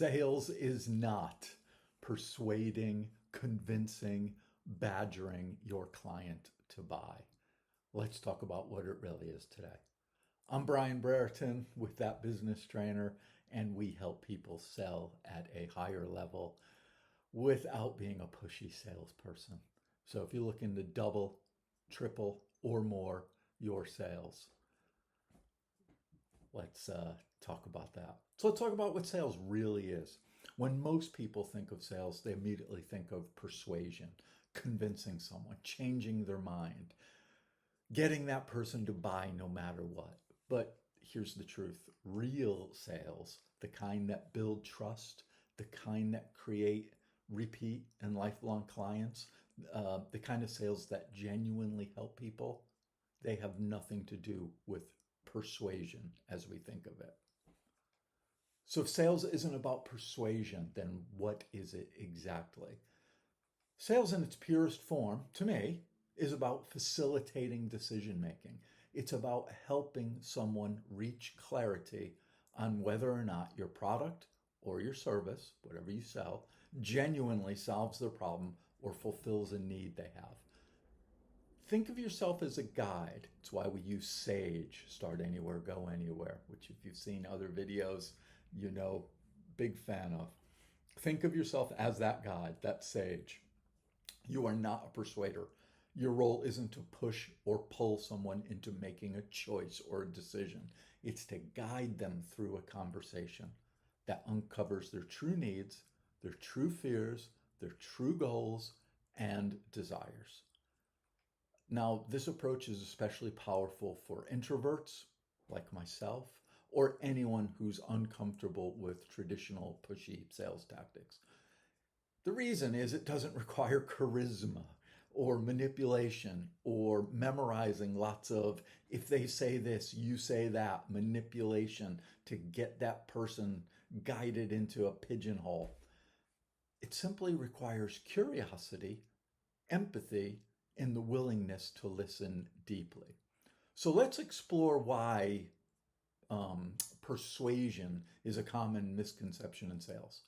Sales is not persuading, convincing, badgering your client to buy. Let's talk about what it really is today. I'm Brian Brereton with That Business Trainer, and we help people sell at a higher level without being a pushy salesperson. So if you're looking to double, triple, or more your sales, let's talk about that. So let's talk about what sales really is. When most people think of sales, they immediately think of persuasion, convincing someone, changing their mind, getting that person to buy no matter what. But here's the truth. Real sales, the kind that build trust, the kind that create repeat and lifelong clients, the kind of sales that genuinely help people, they have nothing to do with persuasion as we think of it. So if sales isn't about persuasion, then what is it exactly? Sales in its purest form, to me, is about facilitating decision making. It's about helping someone reach clarity on whether or not your product or your service, whatever you sell, genuinely solves their problem or fulfills a need they have. Think of yourself as a guide. It's why we use SAGE, Start Anywhere, Go Anywhere, which if you've seen other videos, you know, big fan of. Think of yourself as that guide, that SAGE. You are not a persuader. Your role isn't to push or pull someone into making a choice or a decision. It's to guide them through a conversation that uncovers their true needs, their true fears, their true goals, and desires. Now, this approach is especially powerful for introverts like myself, or anyone who's uncomfortable with traditional pushy sales tactics. The reason is it doesn't require charisma or manipulation or memorizing lots of, if they say this, you say that, manipulation to get that person guided into a pigeonhole. It simply requires curiosity, empathy, and the willingness to listen deeply. So let's explore why persuasion is a common misconception in sales.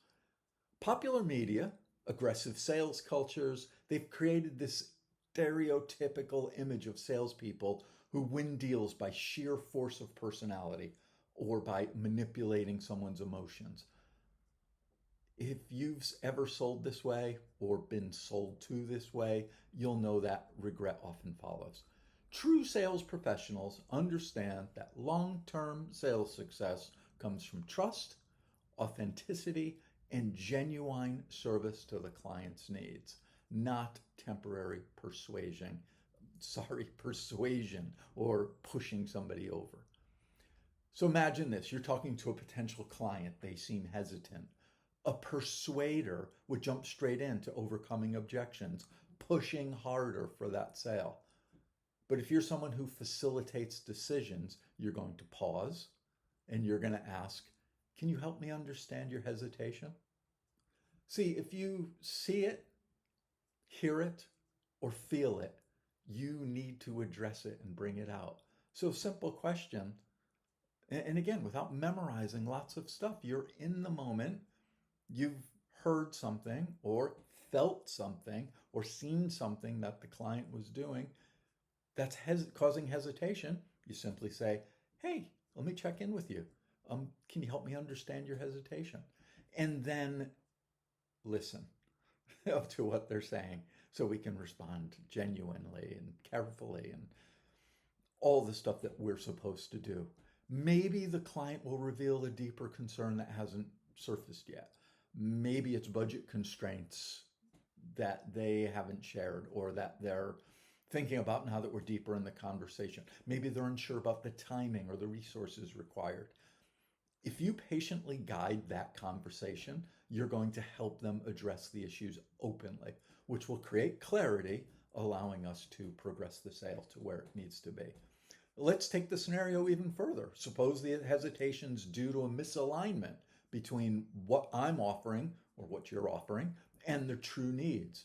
Popular media, aggressive sales cultures, they've created this stereotypical image of salespeople who win deals by sheer force of personality or by manipulating someone's emotions. If you've ever sold this way or been sold to this way, you'll know that regret often follows. True sales professionals understand that long-term sales success comes from trust, authenticity, and genuine service to the client's needs, not temporary persuasion or pushing somebody over. So imagine this, you're talking to a potential client, they seem hesitant. A persuader would jump straight into overcoming objections, pushing harder for that sale. But if you're someone who facilitates decisions, you're going to pause and you're going to ask, can you help me understand your hesitation? See, if you see it, hear it, or feel it, you need to address it and bring it out. So a simple question, and again, without memorizing lots of stuff, you're in the moment, you've heard something or felt something or seen something that the client was doing that's causing hesitation. You simply say, hey, let me check in with you. Can you help me understand your hesitation? And then listen up to what they're saying so we can respond genuinely and carefully and all the stuff that we're supposed to do. Maybe the client will reveal a deeper concern that hasn't surfaced yet. Maybe it's budget constraints that they haven't shared or that they're thinking about now that we're deeper in the conversation. Maybe they're unsure about the timing or the resources required. If you patiently guide that conversation, you're going to help them address the issues openly, which will create clarity, allowing us to progress the sale to where it needs to be. Let's take the scenario even further. Suppose the hesitation's due to a misalignment between what I'm offering or what you're offering and their true needs.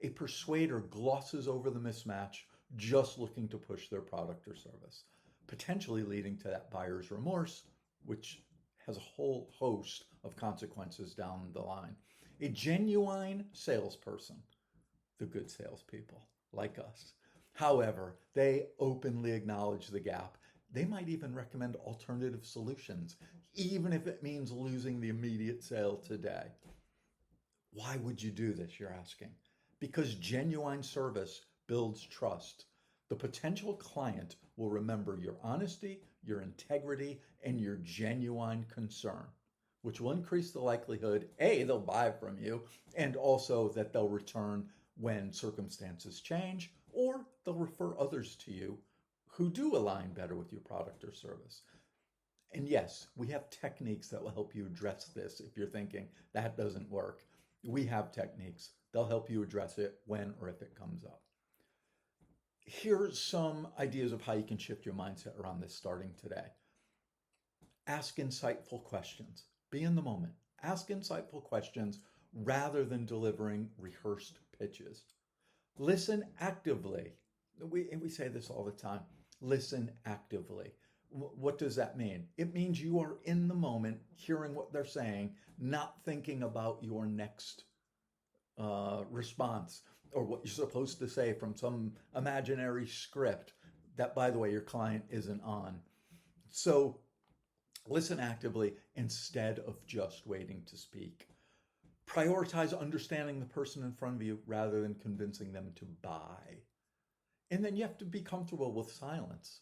A persuader glosses over the mismatch, just looking to push their product or service, potentially leading to that buyer's remorse, which has a whole host of consequences down the line. A genuine salesperson, the good salespeople like us, however, they openly acknowledge the gap. They might even recommend alternative solutions, even if it means losing the immediate sale today. Why would you do this, you're asking? Because genuine service builds trust. The potential client will remember your honesty, your integrity, and your genuine concern, which will increase the likelihood, A, they'll buy from you, and also that they'll return when circumstances change, or they'll refer others to you who do align better with your product or service. And yes, we have techniques that will help you address this if you're thinking that doesn't work. We have techniques. They'll help you address it when or if it comes up. Here's some ideas of how you can shift your mindset around this starting today. Ask insightful questions. Be in the moment. Ask insightful questions rather than delivering rehearsed pitches. Listen actively. We say this all the time. Listen actively. What does that mean? It means you are in the moment, hearing what they're saying, not thinking about your next response or what you're supposed to say from some imaginary script that, by the way, your client isn't on. So listen actively instead of just waiting to speak. Prioritize understanding the person in front of you rather than convincing them to buy. And then you have to be comfortable with silence.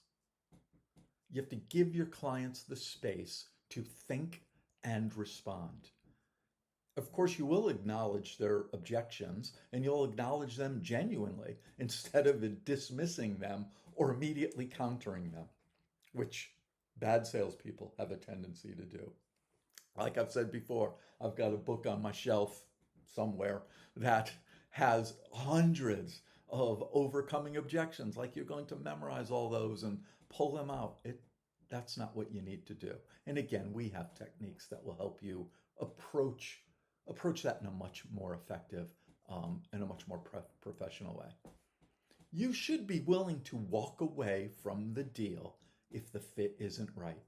You have to give your clients the space to think and respond. Of course, you will acknowledge their objections and you'll acknowledge them genuinely instead of dismissing them or immediately countering them, which bad salespeople have a tendency to do. Like I've said before, I've got a book on my shelf somewhere that has hundreds of overcoming objections. Like you're going to memorize all those and pull them out. That's not what you need to do. And again, we have techniques that will help you approach that in a much more effective and a much more professional way. You should be willing to walk away from the deal if the fit isn't right.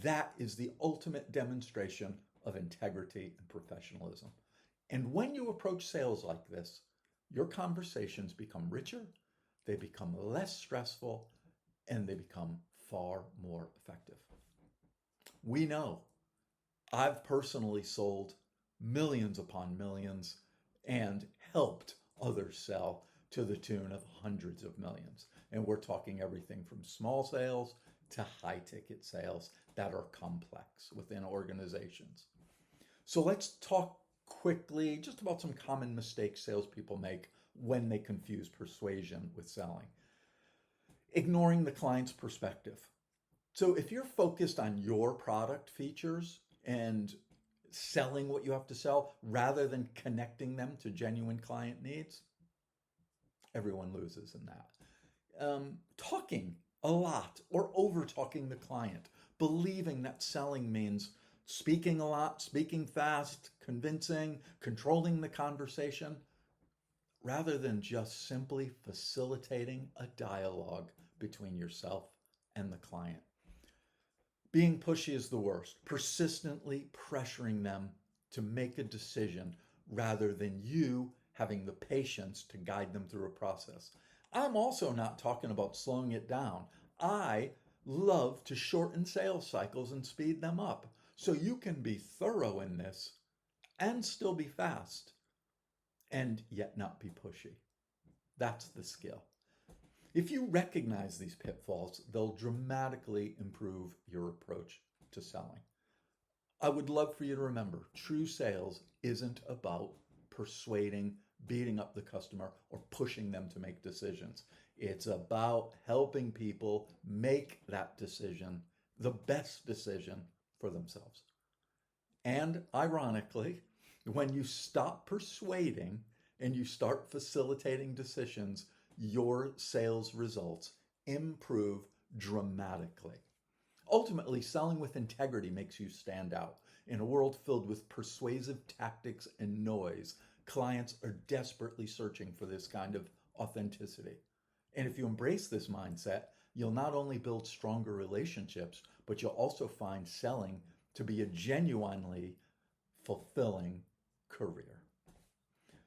That is the ultimate demonstration of integrity and professionalism. And when you approach sales like this, your conversations become richer, they become less stressful, and they become far more effective. We know I've personally sold millions upon millions and helped others sell to the tune of hundreds of millions. And we're talking everything from small sales to high ticket sales that are complex within organizations. So let's talk quickly just about some common mistakes salespeople make when they confuse persuasion with selling. Ignoring the client's perspective. So if you're focused on your product features and selling what you have to sell rather than connecting them to genuine client needs, everyone loses in that. Talking a lot or over talking the client, believing that selling means speaking a lot, speaking fast, convincing, controlling the conversation, rather than just simply facilitating a dialogue between yourself and the client. Being pushy is the worst, persistently pressuring them to make a decision rather than you having the patience to guide them through a process. I'm also not talking about slowing it down. I love to shorten sales cycles and speed them up so you can be thorough in this and still be fast and yet not be pushy. That's the skill. If you recognize these pitfalls, they'll dramatically improve your approach to selling. I would love for you to remember, true sales isn't about persuading, beating up the customer, or pushing them to make decisions. It's about helping people make that decision, the best decision for themselves. And ironically, when you stop persuading and you start facilitating decisions, your sales results improve dramatically. Ultimately, selling with integrity makes you stand out. In a world filled with persuasive tactics and noise, clients are desperately searching for this kind of authenticity. And if you embrace this mindset, you'll not only build stronger relationships, but you'll also find selling to be a genuinely fulfilling career.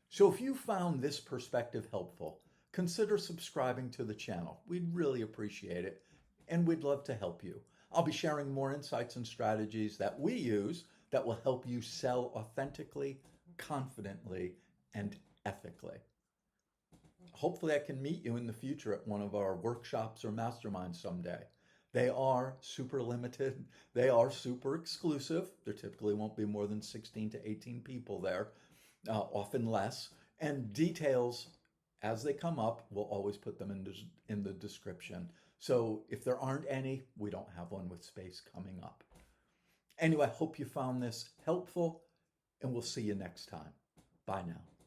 So if you found this perspective helpful, consider subscribing to the channel. We'd really appreciate it, and we'd love to help you. I'll be sharing more insights and strategies that we use that will help you sell authentically, confidently, and ethically. Hopefully I can meet you in the future at one of our workshops or masterminds someday. They are super limited. They are super exclusive. There typically won't be more than 16 to 18 people there, often less. And details, as they come up, we'll always put them in the description. So if there aren't any, we don't have one with space coming up. Anyway, I hope you found this helpful, and we'll see you next time. Bye now.